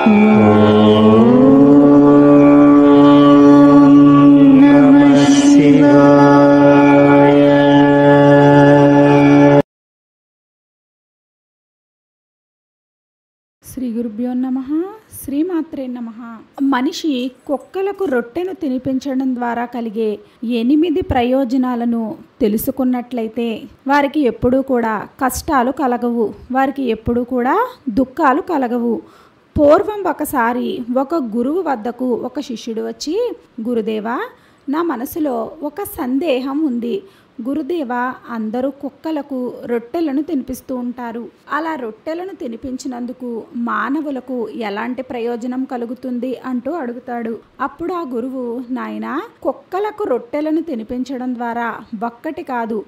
శ్రీ గురుభ్యో నమః. శ్రీమాత్రే నమః. మనిషి కుక్కలకు రొట్టెను తినిపించడం ద్వారా కలిగే 8 ప్రయోజనాలను తెలుసుకున్నట్లయితే వారికి ఎప్పుడూ కూడా కష్టాలు కలగవు, వారికి ఎప్పుడూ కూడా దుఃఖాలు కలగవు. పూర్వం ఒకసారి ఒక గురువు వద్దకు ఒక శిష్యుడు వచ్చి, గురుదేవా, నా మనసులో ఒక సందేహం ఉంది. గురుదేవా, అందరూ కుక్కలకు రొట్టెలను తినిపిస్తూ ఉంటారు. అలా రొట్టెలను తినిపించినందుకు మానవులకు ఎలాంటి ప్రయోజనం కలుగుతుంది అంటూ అడుగుతాడు. అప్పుడు ఆ గురువు, నాయనా, కుక్కలకు రొట్టెలను తినిపించడం ద్వారా ఒక్కటి కాదు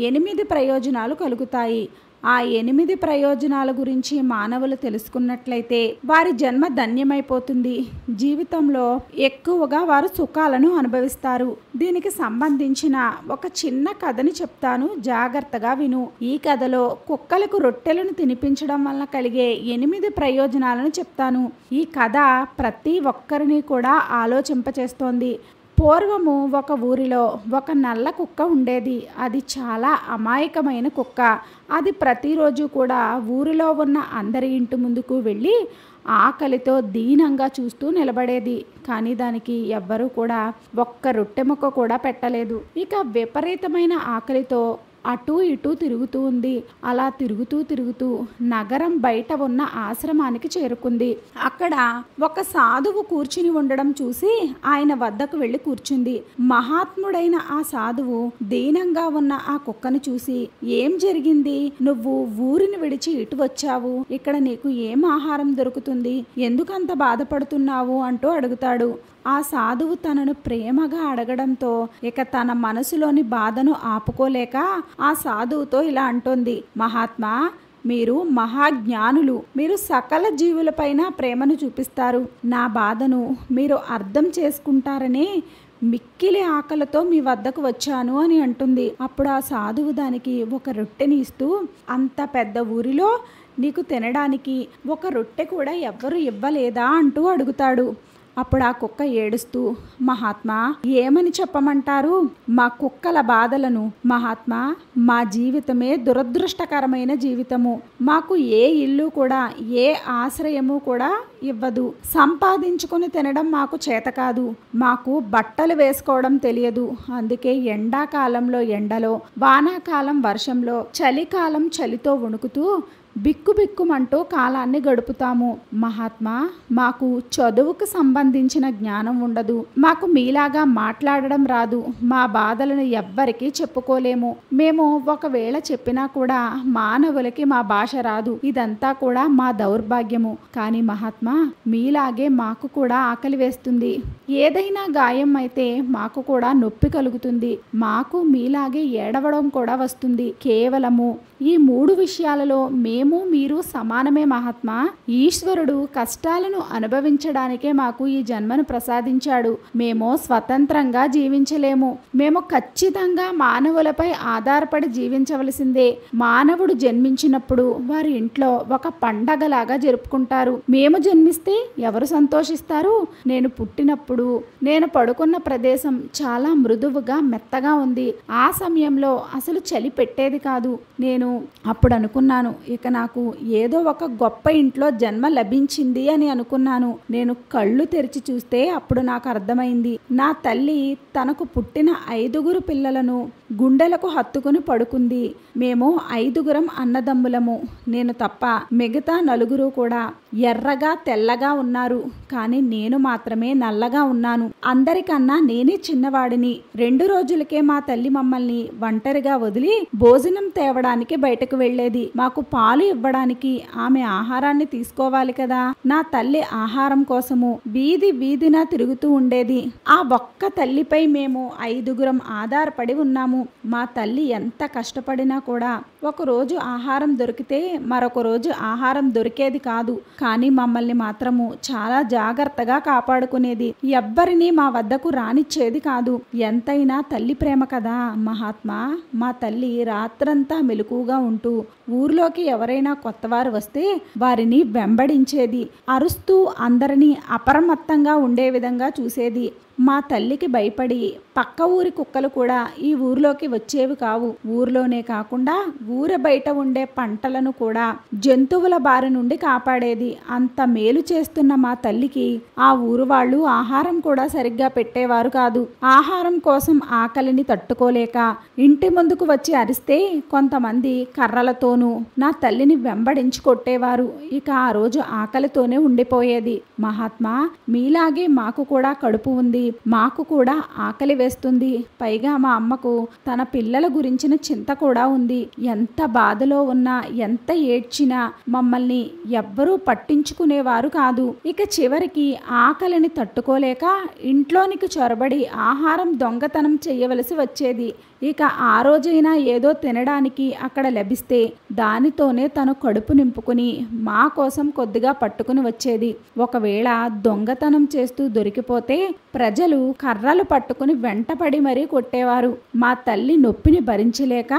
8 ప్రయోజనాలు కలుగుతాయి. ఆ 8 ప్రయోజనాల గురించి మానవులు తెలుసుకున్నట్లయితే వారి జన్మ ధన్యమైపోతుంది. జీవితంలో ఎక్కువగా వారు సుఖాలను అనుభవిస్తారు. దీనికి సంబంధించిన ఒక చిన్న కథని చెప్తాను, జాగ్రత్తగా విను. ఈ కథలో కుక్కలకు రొట్టెలను తినిపించడం వల్ల కలిగే 8 ప్రయోజనాలను చెప్తాను. ఈ కథ ప్రతి ఒక్కరిని కూడా ఆలోచింపచేస్తోంది. పూర్వము ఒక ఊరిలో ఒక నల్ల కుక్క ఉండేది. అది చాలా అమాయకమైన కుక్క. అది ప్రతిరోజు కూడా ఊరిలో ఉన్న అందరి ఇంటి ముందుకు వెళ్ళి ఆకలితో దీనంగా చూస్తూ నిలబడేది. కానీ దానికి ఎవ్వరూ కూడా ఒక్క రొట్టె ముక్క కూడా పెట్టలేదు. ఇక విపరీతమైన ఆకలితో అటూ ఇటూ తిరుగుతూ ఉంది. అలా తిరుగుతూ నగరం బయట ఉన్న ఆశ్రమానికి చేరుకుంది. అక్కడ ఒక సాధువు కూర్చుని ఉండడం చూసి ఆయన వద్దకు వెళ్ళి కూర్చుంది. మహాత్ముడైన ఆ సాధువు దీనంగా ఉన్న ఆ కుక్కను చూసి, ఏం జరిగింది? నువ్వు ఊరిని విడిచి ఇటు వచ్చావు. ఇక్కడ నీకు ఏం ఆహారం దొరుకుతుంది? ఎందుకంత బాధపడుతున్నావు అంటూ అడుగుతాడు. ఆ సాధువు తనను ప్రేమగా అడగడంతో ఇక తన మనసులోని బాధను ఆపుకోలేక ఆ సాధువుతో ఇలా అంటోంది, మహాత్మా, మీరు మహాజ్ఞానులు. మీరు సకల జీవులపైన ప్రేమను చూపిస్తారు. నా బాధను మీరు అర్థం చేసుకుంటారనే మిక్కిలి ఆకలితో మీ వద్దకు వచ్చాను అని అంటుంది. అప్పుడు ఆ సాధువు దానికి ఒక రొట్టెని ఇస్తూ, అంత పెద్ద ఊరిలో నీకు తినడానికి ఒక రొట్టె కూడా ఎవ్వరు ఇవ్వలేదా అంటూ అడుగుతాడు. అప్పుడు ఆ కుక్క ఏడుస్తూ, మహాత్మా, ఏమని చెప్పమంటారు మా కుక్కల బాధలను? మహాత్మా, మా జీవితమే దురదృష్టకరమైన జీవితము. మాకు ఏ ఇల్లు కూడా, ఏ ఆశ్రయము కూడా ఇవ్వదు. సంపాదించుకుని తినడం మాకు చేత కాదు. మాకు బట్టలు వేసుకోవడం తెలియదు. అందుకే ఎండాకాలంలో ఎండలో, వానాకాలం వర్షంలో, చలికాలం చలితో వణుకుతూ బిక్కుబిక్కుమంటూ కాలాన్ని గడుపుతాము. మహాత్మా, మాకు చదువుకు సంబంధించిన జ్ఞానం ఉండదు. మాకు మీలాగా మాట్లాడడం రాదు. మా బాధలను ఎవ్వరికీ చెప్పుకోలేము. మేము ఒకవేళ చెప్పినా కూడా మానవులకి మా భాష రాదు. ఇదంతా కూడా మా దౌర్భాగ్యము. కానీ మహాత్మా, మీలాగే మాకు కూడా ఆకలి వేస్తుంది. ఏదైనా గాయం అయితే మాకు కూడా నొప్పి కలుగుతుంది. మాకు మీలాగే ఏడవడం కూడా వస్తుంది. కేవలము ఈ 3 విషయాలలో మేము మీరు సమానమే మహాత్మా. ఈశ్వరుడు కష్టాలను అనుభవించడానికే మాకు ఈ జన్మను ప్రసాదించాడు. మేము స్వతంత్రంగా జీవించలేము. మేము ఖచ్చితంగా మానవులపై ఆధారపడి జీవించవలసిందే. మానవుడు జన్మించినప్పుడు వారి ఇంట్లో ఒక పండగలాగా జరుపుకుంటారు. మేము జన్మిస్తే ఎవరు సంతోషిస్తారు? నేను పుట్టినప్పుడు నేను పడుకున్న ప్రదేశం చాలా మృదువుగా మెత్తగా ఉంది. ఆ సమయంలో అసలు చలి పెట్టేది కాదు. నేను అప్పుడు అనుకున్నాను, ఇక నాకు ఏదో ఒక గొప్ప ఇంట్లో జన్మ లభించింది అని అనుకున్నాను. నేను కళ్ళు తెరిచి చూస్తే అప్పుడు నాకు అర్థమైంది, నా తల్లి తనకు పుట్టిన 5 పిల్లలను గుండెలకు హత్తుకుని పడుకుంది. మేము 5 అన్నదమ్ములము. నేను తప్ప మిగతా 4 కూడా ఎర్రగా తెల్లగా ఉన్నారు. కానీ నేను మాత్రమే నల్లగా ఉన్నాను. అందరికన్నా నేనే చిన్నవాడిని. 2 రోజులకే మా తల్లి మమ్మల్ని ఒంటరిగా వదిలి భోజనం తేవడానికి బయటకు వెళ్ళేది. మాకు పాలు ఇవ్వడానికి ఆమె ఆహారాన్ని తీసుకోవాలి కదా. నా తల్లి ఆహారం కోసము వీధిన తిరుగుతూ ఉండేది. ఆ ఒక్క తల్లిపై మేము 5 ఆధారపడి ఉన్నాము. మా తల్లి ఎంత కష్టపడినా కూడా ఒకరోజు ఆహారం దొరికితే మరొక రోజు ఆహారం దొరికేది కాదు. కానీ మమ్మల్ని మాత్రము చాలా జాగ్రత్తగా కాపాడుకునేది. ఎవ్వరినీ మా వద్దకు రానిచ్చేది కాదు. ఎంతైనా తల్లి ప్రేమ కదా మహాత్మా. మా తల్లి రాత్రంతా మెలకుగా ఉంటూ ఊర్లోకి ఎవరైనా ఎవరైనా కొత్తవారు వస్తే వారిని వెంబడించేది. అరుస్తూ అందరినీ అప్రమత్తంగా ఉండే విధంగా చూసేది. మా తల్లికి భయపడి పక్క ఊరి కుక్కలు కూడా ఈ ఊరిలోకి వచ్చేవి కావు. ఊరిలోనే కాకుండా ఊరి బయట ఉండే పంటలను కూడా జంతువుల బారి నుండి కాపాడేది. అంత మేలు చేస్తున్న మా తల్లికి ఆ ఊరు వాళ్ళు ఆహారం కూడా సరిగ్గా పెట్టేవారు కాదు. ఆహారం కోసం ఆకలిని తట్టుకోలేక ఇంటి ముందుకు వచ్చి అరిస్తే కొంతమంది కర్రలతోనూ నా తల్లిని వెంబడించి కొట్టేవారు. ఇక ఆ రోజు ఆకలితోనే ఉండిపోయేది. మహాత్మా, మీలాగే మాకు కూడా కడుపు ఉంది, మాకు కూడా ఆకలి వేస్తుంది. పైగా మా అమ్మకు తన పిల్లల గురించిన చింత కూడా ఉంది. ఎంత బాధలో ఉన్నా, ఎంత ఏడ్చినా మమ్మల్ని ఎవ్వరూ పట్టించుకునేవారు కాదు. ఇక చివరికి ఆకలిని తట్టుకోలేక ఇంట్లోనికి చొరబడి ఆహారం దొంగతనం చేయవలసి వచ్చేది. ఇక ఆ రోజైనా ఏదో తినడానికి అక్కడ లభిస్తే దానితోనే తను కడుపు నింపుకుని మా కోసం కొద్దిగా పట్టుకుని వచ్చేది. ఒకవేళ దొంగతనం చేస్తూ దొరికిపోతే ప్రజలు కర్రలు పట్టుకుని వెంటపడి మరీ కొట్టేవారు. మా తల్లి నొప్పిని భరించలేక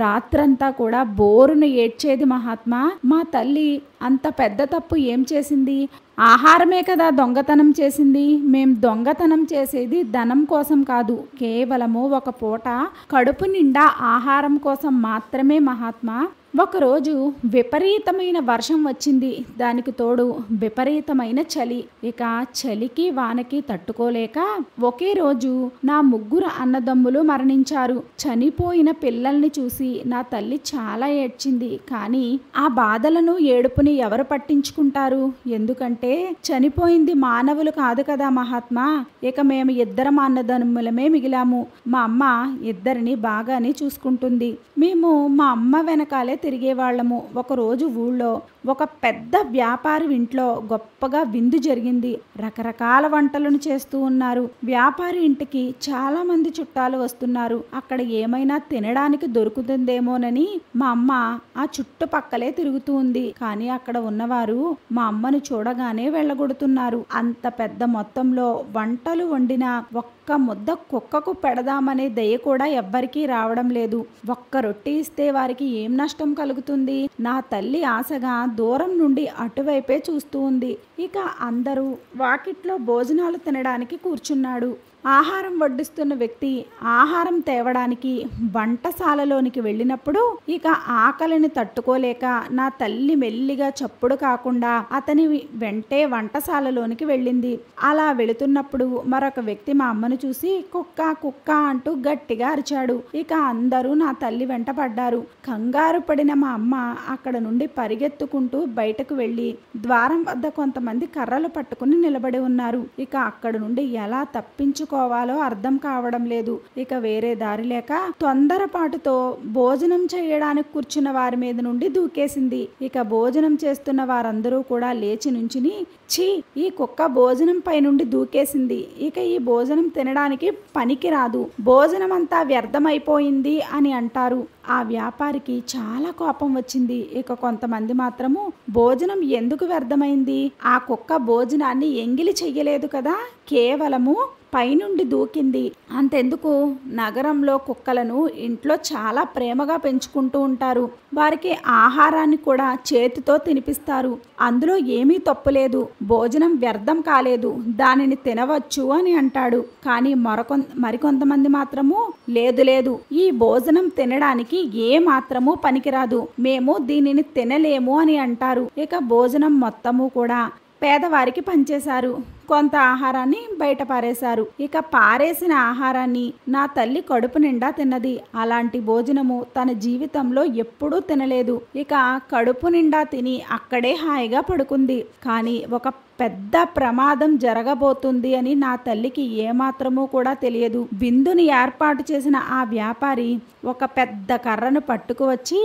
రాత్రంతా కూడా బోరును ఏడ్చేది. మహాత్మా, మా తల్లి అంత పెద్ద తప్పు ఏం చేసింది? ఆహారమే కదా దొంగతనం చేసింది. మేం దొంగతనం చేసేది ధనం కోసం కాదు, కేవలము ఒక పూట కడుపు నిండా ఆహారం కోసం మాత్రమే. మహాత్మా, ఒకరోజు విపరీతమైన వర్షం వచ్చింది. దానికి తోడు విపరీతమైన చలి. ఇక చలికి వానకి తట్టుకోలేక ఒకే రోజు నా 3 అన్నదమ్ములు మరణించారు. చనిపోయిన పిల్లల్ని చూసి నా తల్లి చాలా ఏడ్చింది. కానీ ఆ బాధలను ఏడుపుని ఎవరు పట్టించుకుంటారు? ఎందుకంటే చనిపోయింది మానవులు కాదు కదా మహాత్మా. ఇక మేము 2 అన్నదమ్ములమే మిగిలాము. మా అమ్మ ఇద్దరిని బాగానే చూసుకుంటుంది. మేము మా అమ్మ వెనకాలే తిరిగేవాళ్ళము. ఒకరోజు ఊళ్ళో ఒక పెద్ద వ్యాపారి ఇంట్లో గొప్పగా విందు జరిగింది. రకరకాల వంటలను చేస్తూ ఉన్నారు. వ్యాపారి ఇంటికి చాలా మంది చుట్టాలు వస్తున్నారు. అక్కడ ఏమైనా తినడానికి దొరుకుతుందేమోనని మా అమ్మ ఆ చుట్టుపక్కలే తిరుగుతూ ఉంది. కానీ అక్కడ ఉన్నవారు మా అమ్మను చూడగానే వెళ్ళగొడుతున్నారు. అంత పెద్ద మొత్తంలో వంటలు వండిన ఒక్క ముద్ద కుక్కకు పెడదామనే దయ కూడా ఎవ్వరికీ రావడం లేదు. ఒక్క రొట్టె ఇస్తే వారికి ఏం నష్టం కలుగుతుంది? నా తల్లి ఆశగా దూరం నుండి అటువైపే చూస్తూ ఉంది. ఇక అందరూ వాకిట్లో భోజనాలు తినడానికి కూర్చున్నాడు. ఆహారం వడ్డిస్తున్న వ్యక్తి ఆహారం తేవడానికి వంటశాలలోనికి వెళ్ళినప్పుడు ఇక ఆకలిని తట్టుకోలేక నా తల్లి మెల్లిగా చప్పుడు కాకుండా అతని వెంటే వంటశాలలోనికి వెళ్ళింది. అలా వెళుతున్నప్పుడు మరొక వ్యక్తి మా అమ్మను చూసి కుక్క కుక్క అంటూ గట్టిగా అరిచాడు. ఇక అందరూ నా తల్లి వెంట పడ్డారు. కంగారు పడిన మా అమ్మ అక్కడ నుండి పరిగెత్తుకుంటూ బయటకు వెళ్ళి ద్వారం వద్ద కొంతమంది కర్రలు పట్టుకుని నిలబడి ఉన్నారు. ఇక అక్కడ నుండి ఎలా తప్పించుకోవాలో అర్థం కావడం లేదు. ఇక వేరే దారి లేక తొందరపాటుతో భోజనం చేయడానికి కూర్చున్న వారి మీద నుండి దూకేసింది. ఇక భోజనం చేస్తున్న వారందరూ కూడా లేచి నుంచుని, ఛీ, ఈ కుక్క భోజనం పై నుండి దూకేసింది, ఇక ఈ భోజనం తినడానికి పనికి రాదు, భోజనం అంతా వ్యర్థమైపోయింది అని అంటారు. ఆ వ్యాపారికి చాలా కోపం వచ్చింది. ఇక కొంతమంది మాత్రము భోజనం ఎందుకు వ్యర్థమైంది? ఆ కుక్క భోజనాన్ని ఎంగిలి చెయ్యలేదు కదా, కేవలము పైనుండి దూకింది. అంతెందుకు, నగరంలో కుక్కలను ఇంట్లో చాలా ప్రేమగా పెంచుకుంటూ ఉంటారు. వారికి ఆహారాన్ని కూడా చేతితో తినిపిస్తారు. అందులో ఏమీ తప్పులేదు, భోజనం వ్యర్థం కాలేదు, దానిని తినవచ్చు అని అంటాడు. కానీ మరికొంతమంది మాత్రము లేదు లేదు, ఈ భోజనం తినడానికి ఏ మాత్రము పనికిరాదు, మేము దీనిని తినలేము అని అంటారు. ఇక భోజనం మొత్తము కూడా పేదవారికి పంచేశారు. కొంత ఆహారాన్ని బయట పారేశారు. ఇక పారేసిన ఆహారాన్ని నా తల్లి కడుపు నిండా తిన్నది. అలాంటి భోజనము తన జీవితంలో ఎప్పుడూ తినలేదు. ఇక కడుపు నిండా తిని అక్కడే హాయిగా పడుకుంది. కానీ ఒక పెద్ద ప్రమాదం జరగబోతుంది అని నా తల్లికి ఏమాత్రమూ కూడా తెలియదు. విందుని ఏర్పాటు చేసిన ఆ వ్యాపారి ఒక పెద్ద కర్రను పట్టుకువచ్చి,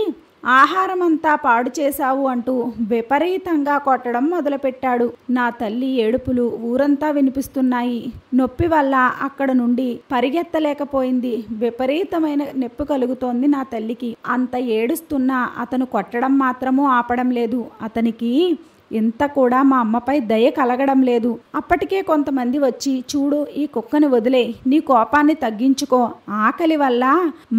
ఆహారం అంతా పాడు చేశావు అంటూ విపరీతంగా కొట్టడం మొదలుపెట్టాడు. నా తల్లి ఏడుపులు ఊరంతా వినిపిస్తున్నాయి. నొప్పి వల్ల అక్కడ నుండి పరిగెత్తలేకపోయింది. విపరీతమైన నొప్పి కలుగుతోంది నా తల్లికి. అంత ఏడుస్తున్నా అతను కొట్టడం మాత్రమూ ఆపడం లేదు. అతనికి ఇంత కూడా మా అమ్మపై దయ కలగడం లేదు. అప్పటికే కొంతమంది వచ్చి, చూడు ఈ కుక్కను వదిలే, నీ కోపాన్ని తగ్గించుకో, ఆకలి వల్ల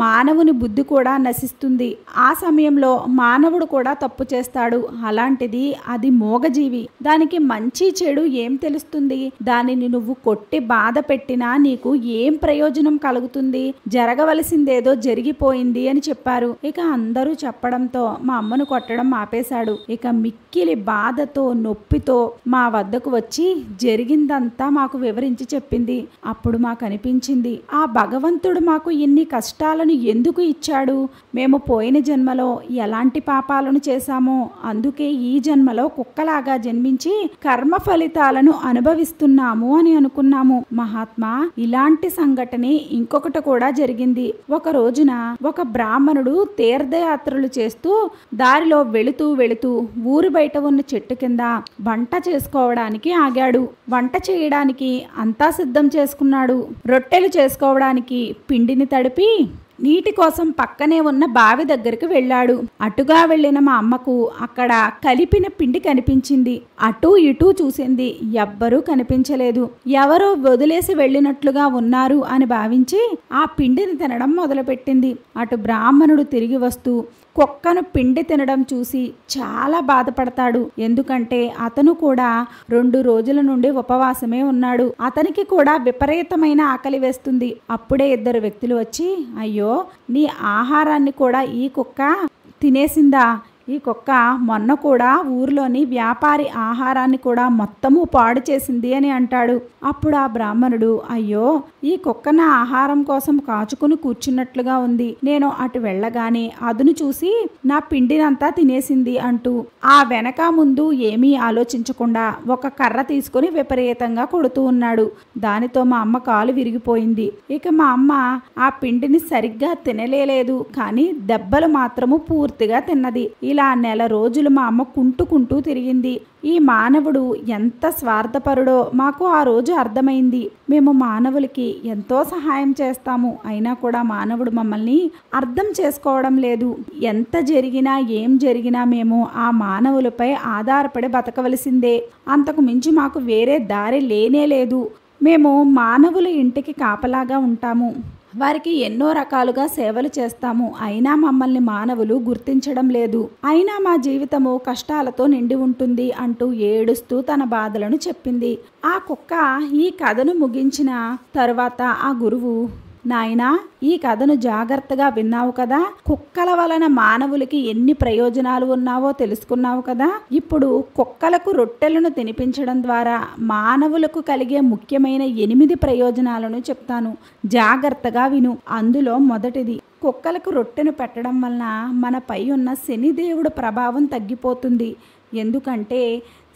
మానవుని బుద్ధి కూడా నశిస్తుంది, ఆ సమయంలో మానవుడు కూడా తప్పు చేస్తాడు, అలాంటిది అది మూగజీవి, దానికి మంచి చెడు ఏం తెలుస్తుంది, దానిని నువ్వు కొట్టి బాధ పెట్టినా నీకు ఏం ప్రయోజనం కలుగుతుంది, జరగవలసిందేదో జరిగిపోయింది అని చెప్పారు. ఇక అందరూ చెప్పడంతో మా అమ్మను కొట్టడం ఆపేశాడు. ఇక మిక్కిలి బాధతో నొప్పితో మా వద్దకు వచ్చి జరిగిందంతా మాకు వివరించి చెప్పింది. అప్పుడు మాకు అనిపించింది, ఆ భగవంతుడు మాకు ఇన్ని కష్టాలను ఎందుకు ఇచ్చాడు, మేము పోయిన జన్మలో ఎలాంటి పాపాలను చేశామో అందుకే ఈ జన్మలో కుక్కలాగా జన్మించి కర్మ ఫలితాలను అనుభవిస్తున్నాము అని అనుకున్నాము. మహాత్మా, ఇలాంటి సంఘటన ఇంకొకటి కూడా జరిగింది. ఒక రోజున ఒక బ్రాహ్మణుడు తీర్థయాత్రలు చేస్తూ దారిలో వెళుతూ ఊరు బయట ఉన్న చెట్టు కింద వంట చేసుకోవడానికి ఆగాడు. వంట చేయడానికి అంతా సిద్ధం చేసుకున్నాడు. రొట్టెలు చేసుకోవడానికి పిండిని తడిపి నీటి కోసం పక్కనే ఉన్న బావి దగ్గరికి వెళ్ళాడు. అటుగా వెళ్ళిన మా అమ్మకు అక్కడ కలిపిన పిండి కనిపించింది. అటూ ఇటూ చూసింది, ఎవ్వరూ కనిపించలేదు. ఎవరో వదిలేసి వెళ్ళినట్లుగా ఉన్నారు అని భావించి ఆ పిండిని తినడం మొదలుపెట్టింది. అటు బ్రాహ్మణుడు తిరిగి వస్తూ కుక్కను పిండి తినడం చూసి చాలా బాధపడతాడు. ఎందుకంటే అతను కూడా 2 రోజుల నుండి ఉపవాసమే ఉన్నాడు. అతనికి కూడా విపరీతమైన ఆకలి వేస్తుంది. అప్పుడే 2 వ్యక్తులు వచ్చి, అయ్యో, నీ ఆహారాన్ని కూడా ఈ కుక్క తినేసిందా, ఈ కుక్క మొన్న కూడా ఊర్లోని వ్యాపారి ఆహారాన్ని కూడా మొత్తము పాడు చేసింది అని అంటాడు. అప్పుడు ఆ బ్రాహ్మణుడు, అయ్యో, ఈ కుక్క నా ఆహారం కోసం కాచుకుని కూర్చున్నట్లుగా ఉంది, నేను అటు వెళ్ళగానే అదును చూసి నా పిండినంతా తినేసింది అంటూ ఆ వెనక ముందు ఏమీ ఆలోచించకుండా ఒక కర్ర తీసుకుని విపరీతంగా కొడుతూ ఉన్నాడు. దానితో మా అమ్మ కాలు విరిగిపోయింది. ఇక మా అమ్మ ఆ పిండిని సరిగ్గా తినలేదు, కానీ దెబ్బలు మాత్రము పూర్తిగా తిన్నది. ఇలా నెల రోజులు మా అమ్మ కుంటూ తిరిగింది. ఈ మానవుడు ఎంత స్వార్థపరుడో మాకు ఆ రోజు అర్థమైంది. మేము మానవులకి ఎంతో సహాయం చేస్తాము, అయినా కూడా మానవుడు మమ్మల్ని అర్థం చేసుకోవడం లేదు. ఎంత జరిగినా ఏం జరిగినా మేము ఆ మానవులపై ఆధారపడి బతకవలసిందే, అంతకు మించి మాకు వేరే దారి లేనే లేదు. మేము మానవుల ఇంటికి కాపలాగా ఉంటాము, వారికి ఎన్నో రకాలుగా సేవలు చేస్తాము, అయినా మమ్మల్ని మానవులు గుర్తించడం లేదు, అయినా మా జీవితము కష్టాలతో నిండి ఉంటుంది అంటూ ఏడుస్తూ తన బాధలను చెప్పింది. ఆ కుక్క ఈ కథను ముగించిన తరువాత ఆ గురువు, నాయనా, ఈ కథను జాగ్రత్తగా విన్నావు కదా, కుక్కల వలన మానవులకి ఎన్ని ప్రయోజనాలు ఉన్నావో తెలుసుకున్నావు కదా, ఇప్పుడు కుక్కలకు రొట్టెలను తినిపించడం ద్వారా మానవులకు కలిగే ముఖ్యమైన 8 ప్రయోజనాలను చెప్తాను, జాగ్రత్తగా విను. అందులో మొదటిది, కుక్కలకు రొట్టెను పెట్టడం వలన మనపై ఉన్న శనిదేవుడు ప్రభావం తగ్గిపోతుంది. ఎందుకంటే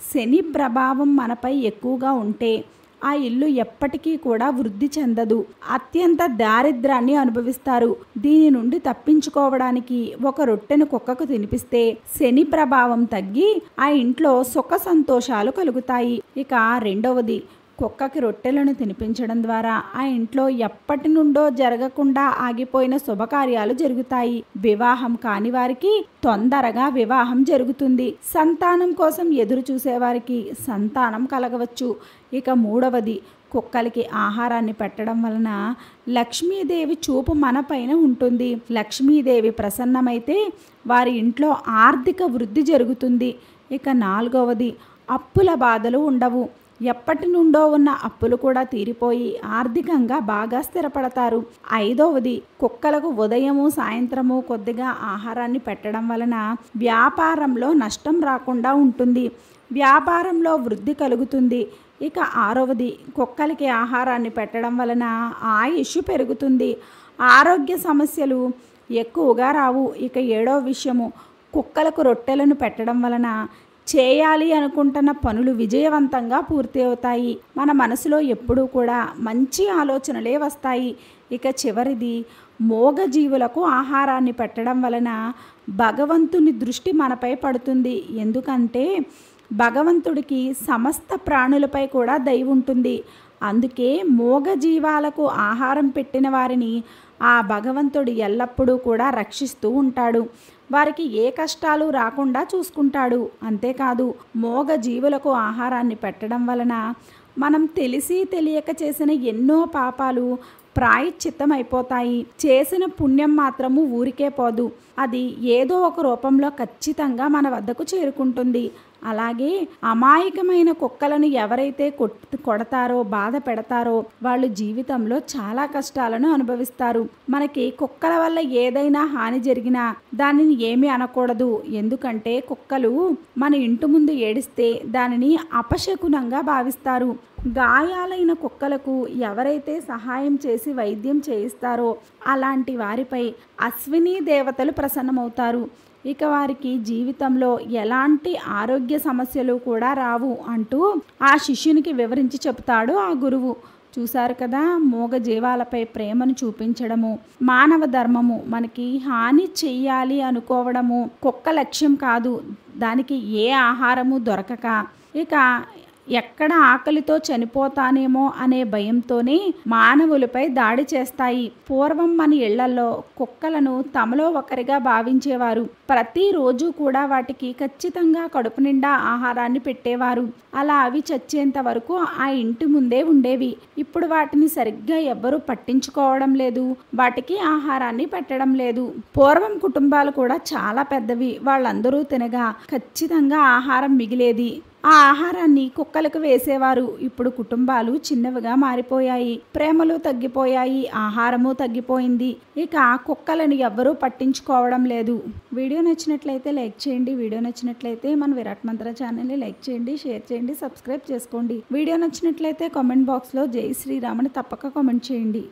శని ప్రభావం మనపై ఎక్కువగా ఉంటే ఆ ఇల్లు ఎప్పటికీ కూడా వృద్ధి చెందదు, అత్యంత దారిద్రాన్ని అనుభవిస్తారు. దీని నుండి తప్పించుకోవడానికి ఒక రొట్టెను కుక్కకు తినిపిస్తే శని ప్రభావం తగ్గి ఆ ఇంట్లో సుఖ సంతోషాలు కలుగుతాయి. ఇక రెండవది, కుక్కకి రొట్టెలను తినిపించడం ద్వారా ఆ ఇంట్లో ఎప్పటి నుండో జరగకుండా ఆగిపోయిన శుభకార్యాలు జరుగుతాయి. వివాహం కాని వారికి తొందరగా వివాహం జరుగుతుంది. సంతానం కోసం ఎదురు చూసేవారికి సంతానం కలగవచ్చు. ఇక మూడవది, కుక్కలకి ఆహారాన్ని పెట్టడం వలన లక్ష్మీదేవి చూపు మన పైన ఉంటుంది. లక్ష్మీదేవి ప్రసన్నమైతే వారి ఇంట్లో ఆర్థిక వృద్ధి జరుగుతుంది. ఇక నాలుగవది, అప్పుల బాధలు ఉండవు. ఎప్పటి నుండో ఉన్న అప్పులు కూడా తీరిపోయి ఆర్థికంగా బాగా స్థిరపడతారు. ఐదవది, కుక్కలకు ఉదయము సాయంత్రము కొద్దిగా ఆహారాన్ని పెట్టడం వలన వ్యాపారంలో నష్టం రాకుండా ఉంటుంది, వ్యాపారంలో వృద్ధి కలుగుతుంది. ఇక ఆరవది, కుక్కలకి ఆహారాన్ని పెట్టడం వలన ఆయుష్ పెరుగుతుంది, ఆరోగ్య సమస్యలు ఎక్కువగా రావు. ఇక ఏడవ విషయము, కుక్కలకు రొట్టెలను పెట్టడం వలన చేయాలి అనుకుంటున్న పనులు విజయవంతంగా పూర్తి అవుతాయి. మన మనసులో ఎప్పుడూ కూడా మంచి ఆలోచనలే వస్తాయి. ఇక చివరిది, మూగజీవులకు ఆహారాన్ని పెట్టడం వలన భగవంతుని దృష్టి మనపై పడుతుంది. ఎందుకంటే భగవంతుడికి సమస్త ప్రాణులపై కూడా దయ ఉంటుంది. అందుకే మూగజీవాలకు ఆహారం పెట్టిన వారిని ఆ భగవంతుడు ఎల్లప్పుడూ కూడా రక్షిస్తూ ఉంటాడు. వారికి ఏ కష్టాలు రాకుండా చూసుకుంటాడు. అంతేకాదు మూగ జీవులకు ఆహారాన్ని పెట్టడం వలన మనం తెలిసి తెలియక చేసిన ఎన్నో పాపాలు ప్రాయశ్చిత్తం అయిపోతాయి. చేసిన పుణ్యం మాత్రము ఊరికే పోదు, అది ఏదో ఒక రూపంలో ఖచ్చితంగా మన వద్దకు చేరుకుంటుంది. అలాగే అమాయకమైన కుక్కలను ఎవరైతే కొడతారో బాధ పెడతారో వాళ్ళు జీవితంలో చాలా కష్టాలను అనుభవిస్తారు. మనకి కుక్కల వల్ల ఏదైనా హాని జరిగినా దానిని ఏమీ అనకూడదు. ఎందుకంటే కుక్కలు మన ఇంటి ముందు ఏడిస్తే దానిని అపశకునంగా భావిస్తారు. గాయాలైన కుక్కలకు ఎవరైతే సహాయం చేసి వైద్యం చేయిస్తారో అలాంటి వారిపై అశ్విని దేవతలు ప్రసన్నమవుతారు. ఇక వారికి జీవితంలో ఎలాంటి ఆరోగ్య సమస్యలు కూడా రావు అంటూ ఆ శిష్యునికి వివరించి చెప్తాడు ఆ గురువు. చూశారు కదా, మూగ జీవాలపై ప్రేమను చూపించడము మానవ ధర్మము. మనకి హాని చెయ్యాలి అనుకోవడము కుక్క లక్ష్యం కాదు. దానికి ఏ ఆహారము దొరకక ఇక ఎక్కడ ఆకలితో చనిపోతానేమో అనే భయంతోనే మానవులపై దాడి చేస్తాయి. పూర్వం మన ఇళ్లలో కుక్కలను తమలో ఒకరిగా భావించేవారు. ప్రతిరోజు కూడా వాటికి ఖచ్చితంగా కడుపు నిండా ఆహారాన్ని పెట్టేవారు. అలా అవి చచ్చేంత వరకు ఆ ఇంటి ముందే ఉండేవి. ఇప్పుడు వాటిని సరిగ్గా ఎవ్వరూ పట్టించుకోవడం లేదు, వాటికి ఆహారాన్ని పెట్టడం లేదు. పూర్వం కుటుంబాలు కూడా చాలా పెద్దవి. వాళ్ళందరూ తినగా ఖచ్చితంగా ఆహారం మిగిలేది. ఆ ఆహారాన్ని కుక్కలకు వేసేవారు. ఇప్పుడు కుటుంబాలు చిన్నవిగా మారిపోయాయి, ప్రేమలు తగ్గిపోయాయి, ఆహారము తగ్గిపోయింది. ఇక కుక్కలను ఎవ్వరూ పట్టించుకోవడం లేదు. వీడియో నచ్చినట్లయితే లైక్ చేయండి. వీడియో నచ్చినట్లయితే మన విరాట్ మంత్ర ఛానల్ని లైక్ చేయండి, షేర్ చేయండి, సబ్స్క్రైబ్ చేసుకోండి. వీడియో నచ్చినట్లయితే కామెంట్ బాక్స్లో జై శ్రీరామ్ అని తప్పక కామెంట్ చేయండి.